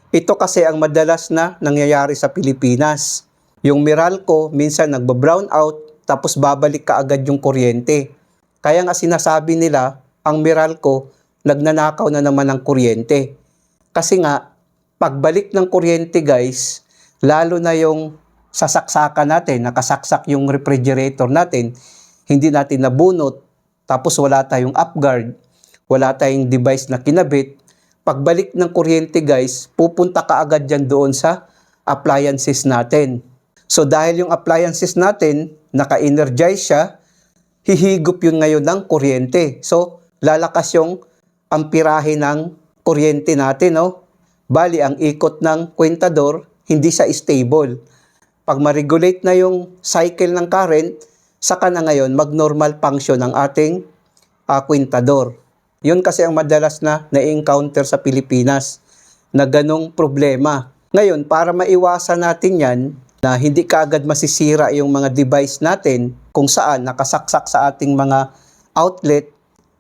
Ito kasi ang madalas na nangyayari sa Pilipinas. Yung Meralco, minsan nagba-brown out, tapos babalik ka agad yung kuryente. Kaya nga sinasabi nila, ang Meralco, nagnanakaw na naman ng kuryente. Kasi nga, pagbalik ng kuryente guys, lalo na yung sasaksakan natin, nakasaksak yung refrigerator natin, hindi natin nabunot, tapos wala tayong UpGuard, wala tayong device na kinabit, pagbalik ng kuryente guys, pupunta ka agad dyan doon sa appliances natin. So dahil yung appliances natin, naka-energize siya, hihigop yun ngayon ng kuryente. So lalakas yung ampirahe ng kuryente natin, no? Bali, ang ikot ng kwentador, hindi siya stable. Pag ma-regulate na yung cycle ng current, saka na ngayon mag-normal function ang ating kwentador. Yun kasi ang madalas na na-encounter sa Pilipinas na ganong problema. Ngayon, para maiwasan natin yan, na hindi kaagad masisira yung mga device natin kung saan nakasaksak sa ating mga outlet,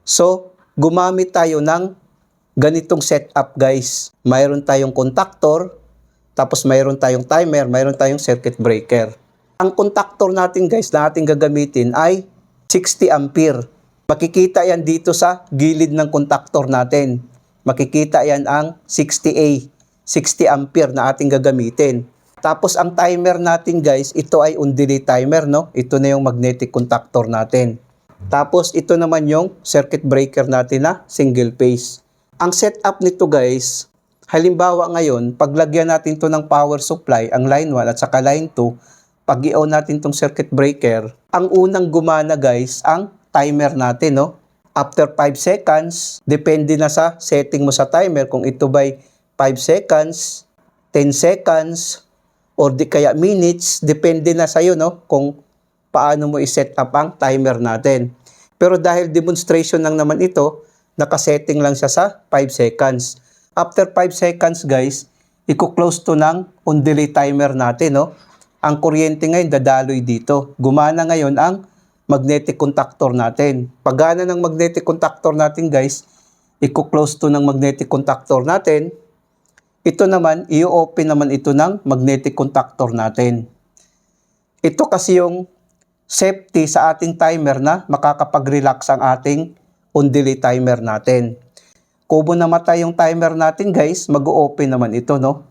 so gumamit tayo ng ganitong setup guys. Mayroon tayong contactor, tapos mayroon tayong timer, mayroon tayong circuit breaker. Ang contactor natin guys na ating gagamitin ay 60 ampere. Makikita yan dito sa gilid ng contactor natin. Makikita yan ang 60A, 60 ampere na ating gagamitin. Tapos ang timer natin guys, ito ay on-delay timer, no? Ito na yung magnetic contactor natin. Tapos ito naman yung circuit breaker natin na single phase. Ang setup nito guys, halimbawa ngayon, paglagyan natin to ng power supply, ang line 1 at saka line 2, pag i-on natin tong circuit breaker, ang unang gumana guys, ang timer natin, no? After 5 seconds, depende na sa setting mo sa timer, kung ito ba'y 5 seconds, 10 seconds, or di kaya minutes, depende na sa'yo, no? Kung paano mo i-set up ang timer natin. Pero dahil demonstration lang naman ito, nakasetting lang siya sa 5 seconds. After 5 seconds guys, i-close to ng on-delay timer natin, no? Ang kuryente ngayon dadaloy dito. Gumana ngayon ang magnetic contactor natin. Pagana ng magnetic contactor natin guys, i-close to ng magnetic contactor natin. Ito naman, i-open naman ito ng magnetic contactor natin. Ito kasi yung safety sa ating timer na makakapag-relax ang ating on-delay timer natin. Kung namatay yung timer natin guys, mag-open naman ito, no?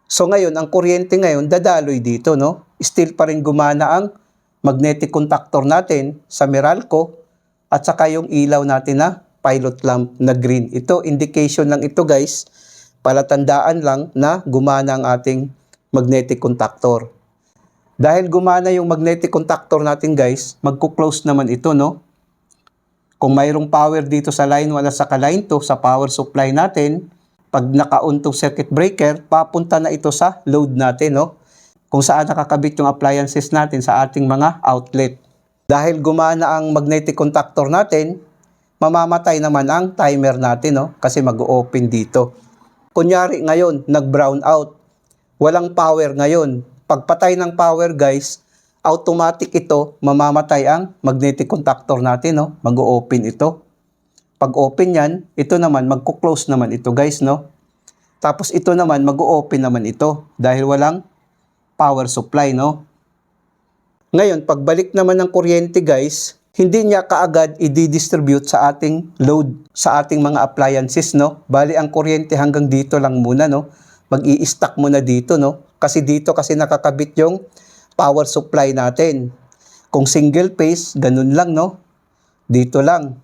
So ngayon, ang kuryente ngayon, dadaloy dito, no? Still pa rin gumana ang magnetic contactor natin sa Meralco at saka yung ilaw natin na pilot lamp na green. Ito, indication lang ito guys, palatandaan lang na gumana ang ating magnetic contactor. Dahil gumana yung magnetic contactor natin guys, magko-close naman ito, no? Kung mayroong power dito sa line 1 at saka line 2 sa power supply natin, pag naka-on tong circuit breaker, papunta na ito sa load natin, no? Kung saan nakakabit yung appliances natin sa ating mga outlet. Dahil gumana ang magnetic contactor natin, mamamatay naman ang timer natin, no? Kasi mag-open dito. Kunyari ngayon, nag-brown out. Walang power ngayon. Pagpatay ng power guys, automatic ito, mamamatay ang magnetic contactor natin, no? Mag-open ito. Pag open yan, ito naman, magko-close naman ito guys, no? Tapos ito naman, mag-open naman ito dahil walang power supply, no? Ngayon, pagbalik naman ng kuryente guys, hindi niya kaagad i-distribute sa ating load, sa ating mga appliances, no? Bali, ang kuryente hanggang dito lang muna, no? Mag-i-stack muna dito, no? Kasi dito kasi nakakabit yung power supply natin. Kung single phase, ganun lang, no? Dito lang.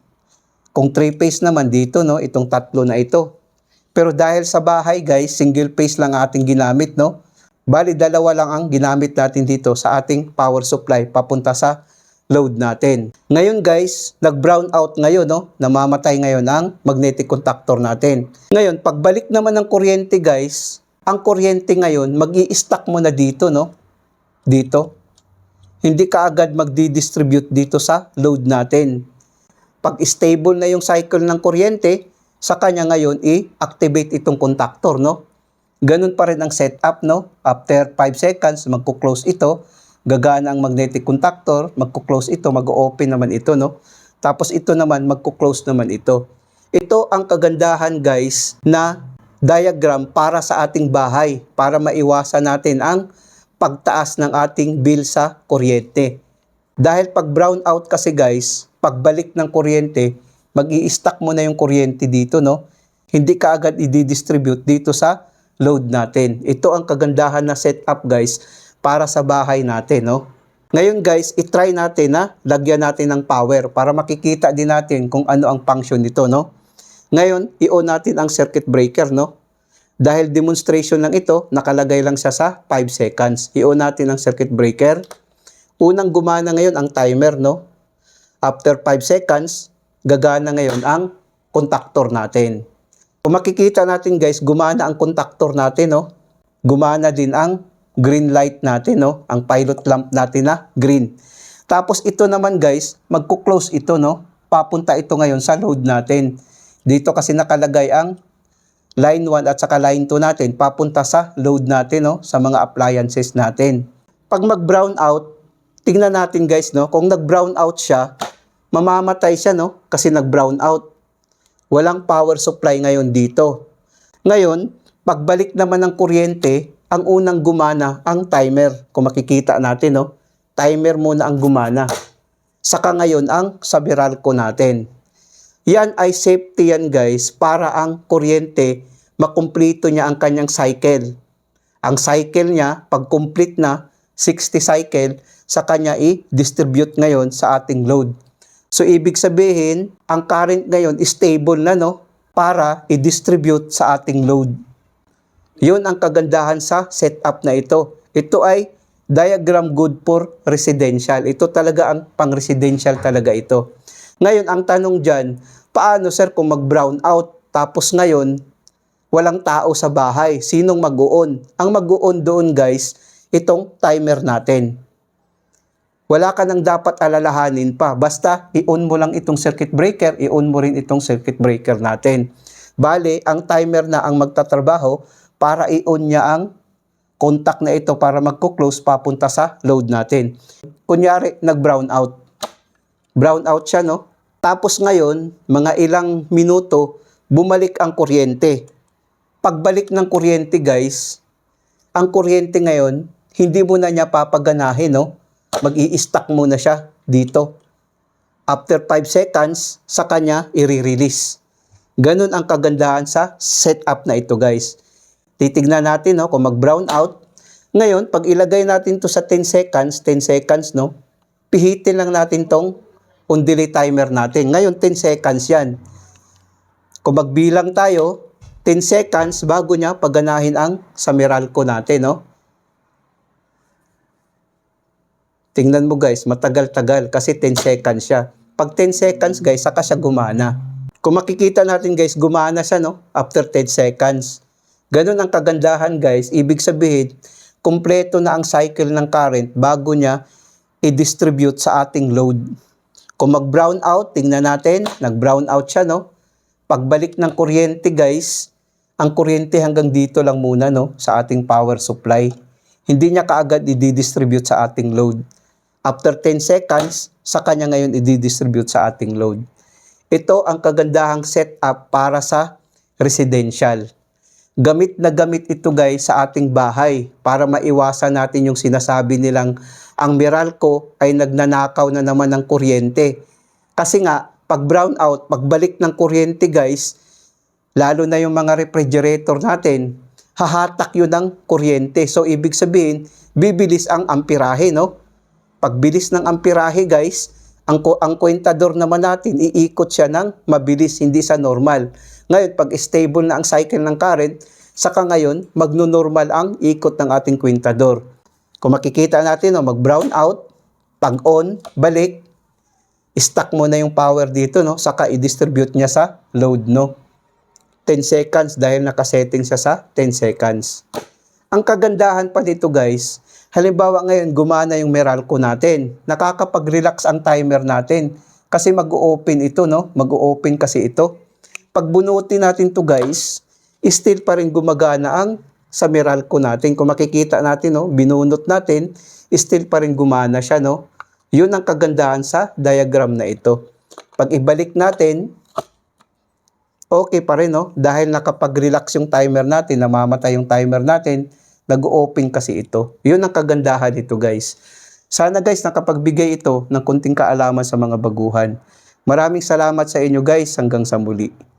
Kung 3 phase naman dito, no? Itong tatlo na ito. Pero dahil sa bahay, guys, single phase lang ating ginamit, no? Bali, dalawa lang ang ginamit natin dito sa ating power supply papunta sa load natin. Ngayon guys, nag-brown out ngayon, no? Namamatay ngayon ang magnetic contactor natin. Ngayon, pagbalik naman ng kuryente guys, ang kuryente ngayon, mag-i-stack mo na dito, no? Dito. Hindi ka agad magdi-distribute dito sa load natin. Pag stable na yung cycle ng kuryente, sa kanya ngayon i-activate itong contactor, no? Ganun pa rin ang setup, no? After 5 seconds, magko-close ito. Gagana ang magnetic contactor, magko-close ito, mag-open naman ito, no? Tapos ito naman, magko-close naman ito. Ito ang kagandahan guys na diagram para sa ating bahay para maiwasan natin ang pagtaas ng ating bill sa kuryente. Dahil pag brown out kasi guys, pagbalik ng kuryente, mag-i-stack mo na yung kuryente dito, no? Hindi ka agad i-distribute dito sa load natin. Ito ang kagandahan na setup guys para sa bahay natin, no? Ngayon guys, i-try natin na lagyan natin ng power para makikita din natin kung ano ang function nito, no? Ngayon, i-on natin ang circuit breaker, no? Dahil demonstration lang ito, nakalagay lang siya sa 5 seconds. I-on natin ang circuit breaker. Unang gumana ngayon ang timer, no? After 5 seconds, gagana ngayon ang contactor natin. Kung makikita natin guys, gumana ang contactor natin, no? Gumana din ang green light natin, no? Ang pilot lamp natin na green. Tapos ito naman guys, magko-close ito, no? Papunta ito ngayon sa load natin. Dito kasi nakalagay ang line 1 at saka line 2 natin, papunta sa load natin, no? Sa mga appliances natin. Pag mag-brown out, tingnan natin guys, no? Kung nag-brown out siya, mamamatay siya, no? Kasi nag-brown out. Walang power supply ngayon dito. Ngayon, pagbalik naman ng kuryente, ang unang gumana ang timer. Kung makikita natin, no? Timer muna ang gumana. Saka ngayon ang sa Meralco natin. Yan ay safety yan guys para ang kuryente makumplito niya ang kanyang cycle. Ang cycle niya, pag complete na, 60 cycle, sa kanya i-distribute ngayon sa ating load. So, ibig sabihin, ang current ngayon is stable na, no? Para i-distribute sa ating load. Yun ang kagandahan sa setup na ito. Ito ay diagram good for residential. Ito talaga ang pang-residential talaga ito. Ngayon, ang tanong dyan, paano sir kung mag-brown out? Tapos ngayon, walang tao sa bahay. Sinong mag-o-on? Ang mag-o-on doon guys, itong timer natin. Wala ka nang dapat alalahanin pa. Basta, i-on mo lang itong circuit breaker, i-on mo rin itong circuit breaker natin. Bale, ang timer na ang magtatrabaho para i-on niya ang contact na ito para magko-close papunta sa load natin. Kunyari, nag-brown out. Brown out siya, no? Tapos ngayon, mga ilang minuto, bumalik ang kuryente. Pagbalik ng kuryente, guys, ang kuryente ngayon, hindi mo na niya papaganahin, no? Mag-i-stack muna siya dito. After 5 seconds, sa kanya i-release. Ganun ang kagandahan sa setup na ito, guys. Titignan natin, no, kung mag-brown out. Ngayon, pag ilagay natin to sa 10 seconds, no, pihitin lang natin tong on delay timer natin. Ngayon, 10 seconds yan. Kung magbilang tayo, 10 seconds bago niya paganahin ang sa Meralco natin, no. Tingnan mo guys, matagal-tagal kasi 10 seconds siya. Pag 10 seconds guys, saka siya gumana. Kung makikita natin guys, gumana siya, no? After 10 seconds. Ganun ang kagandahan guys. Ibig sabihin, kumpleto na ang cycle ng current bago niya i-distribute sa ating load. Kung mag-brown out, tingnan natin, nag-brown out siya, no? Pagbalik ng kuryente guys, ang kuryente hanggang dito lang muna, no? Sa ating power supply. Hindi niya kaagad i-distribute sa ating load. After 10 seconds, sa kanya ngayon i-distribute sa ating load. Ito ang kagandahang setup para sa residential. Gamit na gamit ito guys sa ating bahay para maiwasan natin yung sinasabi nilang ang Meralco ay nagnanakaw na naman ng kuryente. Kasi nga, pag brown out, pagbalik ng kuryente guys, lalo na yung mga refrigerator natin, hahatak yun ng kuryente. So, ibig sabihin, bibilis ang amperahe, no? Pagbilis ng amperahe, guys, ang kwentador naman natin, iikot siya ng mabilis, hindi sa normal. Ngayon, pag stable na ang cycle ng current, saka ngayon, magno-normal ang ikot ng ating kwentador. Kung makikita natin, no, mag-brown out, pag-on, balik, stack mo na yung power dito, no? Saka i-distribute niya sa load, no? 10 seconds dahil nakasetting siya sa 10 seconds. Ang kagandahan pa dito guys, halimbawa ngayon gumana yung Meralco natin, nakakapag-relax ang timer natin kasi mag-o-open ito, no? Mag-o-open kasi ito. Pag bunutin natin to guys, still pa rin gumagana ang sa Meralco natin. Kung makikita natin, no, binunot natin, still pa rin gumana siya, no? Yun ang kagandahan sa diagram na ito. Pag ibalik natin, okay pa rin, no? Dahil nakapag-relax yung timer natin, namamatay yung timer natin, nag-open kasi ito. Yun ang kagandahan nito, guys. Sana guys, nakapagbigay ito ng konting kaalaman sa mga baguhan. Maraming salamat sa inyo guys, hanggang sa muli.